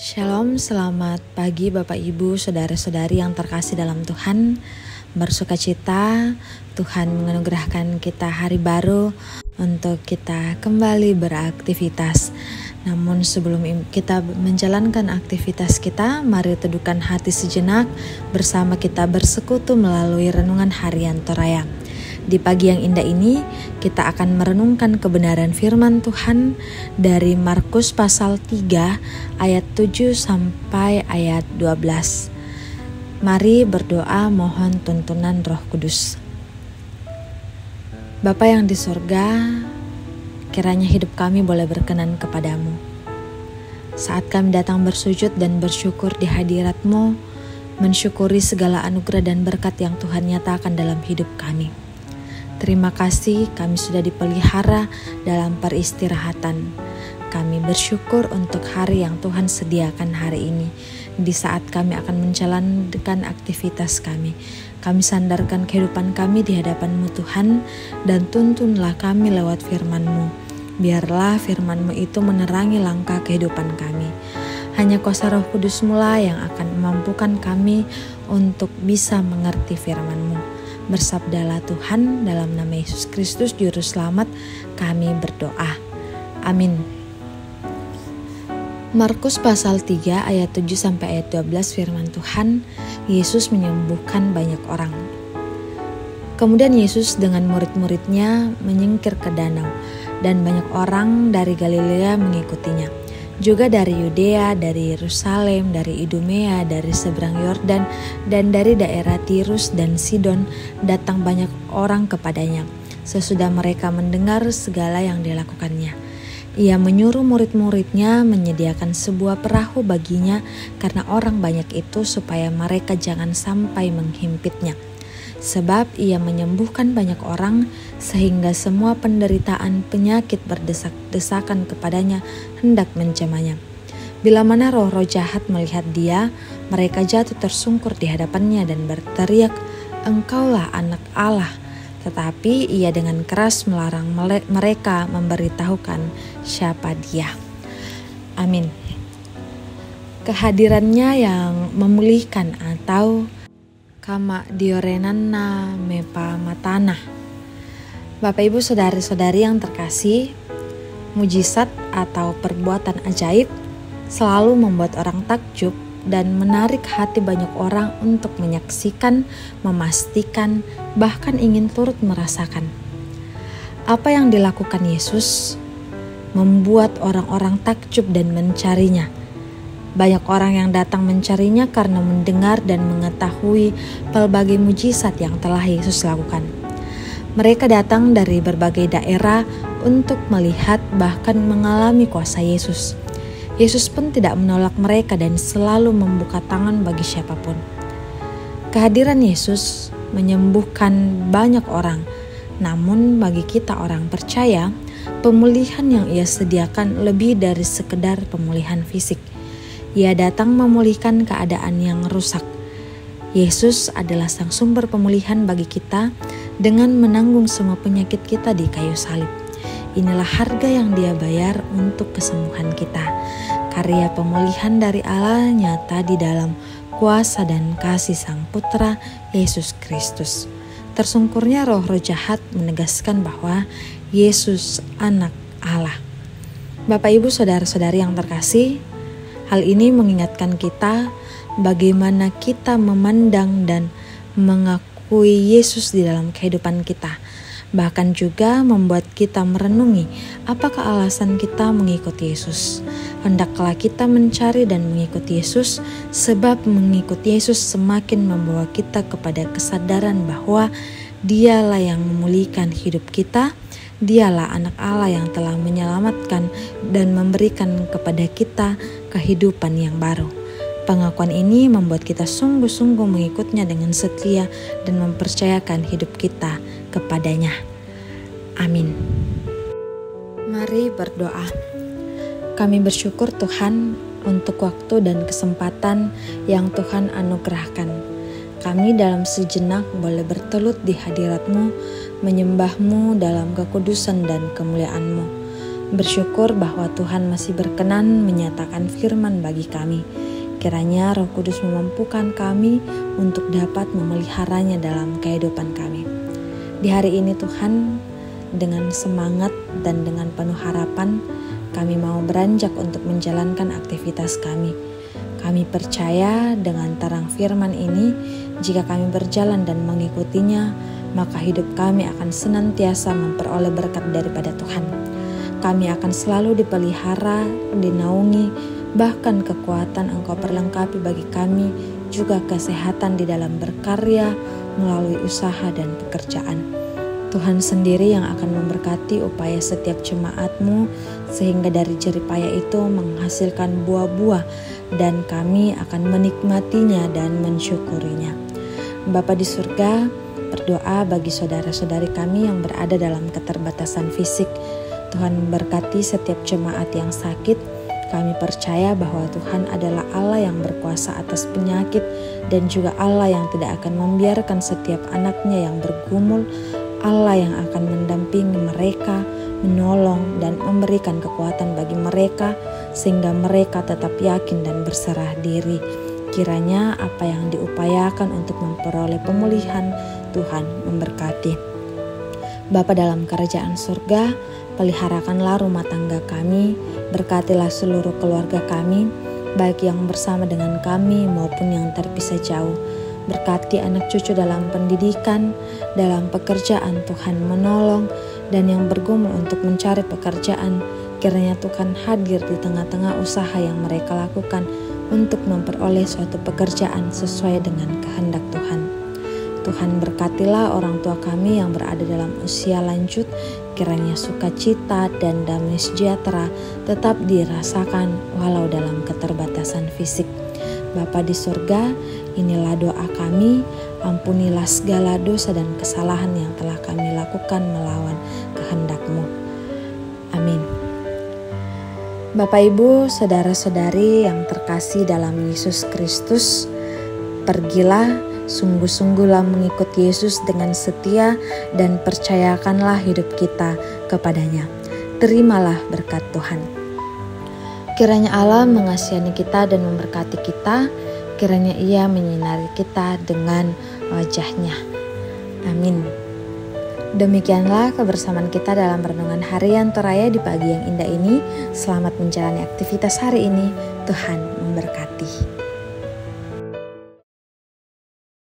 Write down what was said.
Shalom, selamat pagi Bapak Ibu, Saudara-saudari yang terkasih dalam Tuhan. Bersukacita, Tuhan menganugerahkan kita hari baru untuk kita kembali beraktivitas. Namun sebelum kita menjalankan aktivitas kita, mari teduhkan hati sejenak bersama kita bersekutu melalui renungan harian Toraya. Di pagi yang indah ini, kita akan merenungkan kebenaran firman Tuhan dari Markus pasal 3 ayat 7 sampai ayat 12. Mari berdoa mohon tuntunan Roh Kudus. Bapa yang di sorga, kiranya hidup kami boleh berkenan kepadamu. Saat kami datang bersujud dan bersyukur di hadirat-Mu, mensyukuri segala anugerah dan berkat yang Tuhan nyatakan dalam hidup kami. Terima kasih kami sudah dipelihara dalam peristirahatan. Kami bersyukur untuk hari yang Tuhan sediakan hari ini. Di saat kami akan menjalankan aktivitas kami, kami sandarkan kehidupan kami di hadapan-Mu Tuhan, dan tuntunlah kami lewat firman-Mu. Biarlah firman-Mu itu menerangi langkah kehidupan kami. Hanya kuasa Roh Kudus-Mu lah yang akan memampukan kami untuk bisa mengerti firman-Mu. Bersabdalah Tuhan, dalam nama Yesus Kristus Juru Selamat kami berdoa. Amin. Markus pasal 3 ayat 7 sampai ayat 12 firman Tuhan, Yesus menyembuhkan banyak orang. Kemudian Yesus dengan murid-muridnya menyingkir ke danau, dan banyak orang dari Galilea mengikutinya. Juga dari Yudea, dari Yerusalem, dari Idumea, dari seberang Yordan, dan dari daerah Tirus dan Sidon datang banyak orang kepadanya. Sesudah mereka mendengar segala yang dilakukannya, Ia menyuruh murid-muridnya menyediakan sebuah perahu baginya karena orang banyak itu, supaya mereka jangan sampai menghimpitnya. Sebab Ia menyembuhkan banyak orang, sehingga semua penderitaan penyakit berdesak-desakan kepadanya hendak menjamahnya. Bila mana roh-roh jahat melihat Dia, mereka jatuh tersungkur di hadapannya dan berteriak, "Engkaulah Anak Allah." Tetapi Ia dengan keras melarang mereka memberitahukan siapa Dia. Amin. Kehadirannya yang memulihkan atau kama diorenana mepa matana. Bapak Ibu saudari-saudari yang terkasih, mujizat atau perbuatan ajaib selalu membuat orang takjub dan menarik hati banyak orang untuk menyaksikan, memastikan, bahkan ingin turut merasakan. Apa yang dilakukan Yesus membuat orang-orang takjub dan mencarinya. Banyak orang yang datang mencarinya karena mendengar dan mengetahui pelbagai mujizat yang telah Yesus lakukan. Mereka datang dari berbagai daerah untuk melihat bahkan mengalami kuasa Yesus. Yesus pun tidak menolak mereka dan selalu membuka tangan bagi siapapun. Kehadiran Yesus menyembuhkan banyak orang, namun bagi kita orang percaya, pemulihan yang Ia sediakan lebih dari sekedar pemulihan fisik. Ia datang memulihkan keadaan yang rusak. Yesus adalah sang sumber pemulihan bagi kita dengan menanggung semua penyakit kita di kayu salib. Inilah harga yang Dia bayar untuk kesembuhan kita. Karya pemulihan dari Allah nyata di dalam kuasa dan kasih Sang Putra Yesus Kristus. Tersungkurnya roh-roh jahat menegaskan bahwa Yesus Anak Allah. Bapak Ibu saudara-saudari yang terkasih, hal ini mengingatkan kita bagaimana kita memandang dan mengakui Yesus di dalam kehidupan kita. Bahkan juga membuat kita merenungi apakah alasan kita mengikuti Yesus. Hendaklah kita mencari dan mengikuti Yesus, sebab mengikuti Yesus semakin membawa kita kepada kesadaran bahwa Dialah yang memulihkan hidup kita. Dialah Anak Allah yang telah menyelamatkan dan memberikan kepada kita kehidupan yang baru. Pengakuan ini membuat kita sungguh-sungguh mengikutnya dengan setia dan mempercayakan hidup kita kepadanya. Amin. Mari berdoa. Kami bersyukur Tuhan untuk waktu dan kesempatan yang Tuhan anugerahkan. Kami dalam sejenak boleh bertelut di hadirat-Mu, menyembah-Mu dalam kekudusan dan kemuliaan-Mu. Bersyukur bahwa Tuhan masih berkenan menyatakan firman bagi kami. Kiranya Roh Kudus memampukan kami untuk dapat memeliharanya dalam kehidupan kami. Di hari ini Tuhan, dengan semangat dan dengan penuh harapan, kami mau beranjak untuk menjalankan aktivitas kami. Kami percaya dengan terang firman ini, jika kami berjalan dan mengikutinya, maka hidup kami akan senantiasa memperoleh berkat daripada Tuhan. Kami akan selalu dipelihara, dinaungi, bahkan kekuatan Engkau perlengkapi bagi kami, juga kesehatan di dalam berkarya melalui usaha dan pekerjaan. Tuhan sendiri yang akan memberkati upaya setiap jemaat-Mu, sehingga dari jerih payah itu menghasilkan buah-buah, dan kami akan menikmatinya dan mensyukurinya. Bapa di surga, berdoa bagi saudara-saudari kami yang berada dalam keterbatasan fisik. Tuhan memberkati setiap jemaat yang sakit. Kami percaya bahwa Tuhan adalah Allah yang berkuasa atas penyakit dan juga Allah yang tidak akan membiarkan setiap anaknya yang bergumul. Allah yang akan mendampingi mereka, menolong dan memberikan kekuatan bagi mereka sehingga mereka tetap yakin dan berserah diri. Kiranya apa yang diupayakan untuk memperoleh pemulihan, Tuhan memberkati. Bapa dalam kerajaan surga, peliharakanlah rumah tangga kami, berkatilah seluruh keluarga kami, baik yang bersama dengan kami maupun yang terpisah jauh. Berkati anak cucu dalam pendidikan, dalam pekerjaan Tuhan menolong, dan yang bergumul untuk mencari pekerjaan, kiranya Tuhan hadir di tengah-tengah usaha yang mereka lakukan untuk memperoleh suatu pekerjaan sesuai dengan kehendak Tuhan. Tuhan berkatilah orang tua kami yang berada dalam usia lanjut, kiranya sukacita dan damai sejahtera tetap dirasakan walau dalam keterbatasan fisik. Bapa di surga, inilah doa kami, ampunilah segala dosa dan kesalahan yang telah kami lakukan melawan kehendak-Mu. Amin. Bapak Ibu, saudara-saudari yang terkasih dalam Yesus Kristus, pergilah, sungguh-sungguhlah mengikut Yesus dengan setia dan percayakanlah hidup kita kepadanya. Terimalah berkat Tuhan. Kiranya Allah mengasihani kita dan memberkati kita. Kiranya Ia menyinari kita dengan wajah-Nya. Amin. Demikianlah kebersamaan kita dalam renungan harian Toraya di pagi yang indah ini. Selamat menjalani aktivitas hari ini. Tuhan memberkati.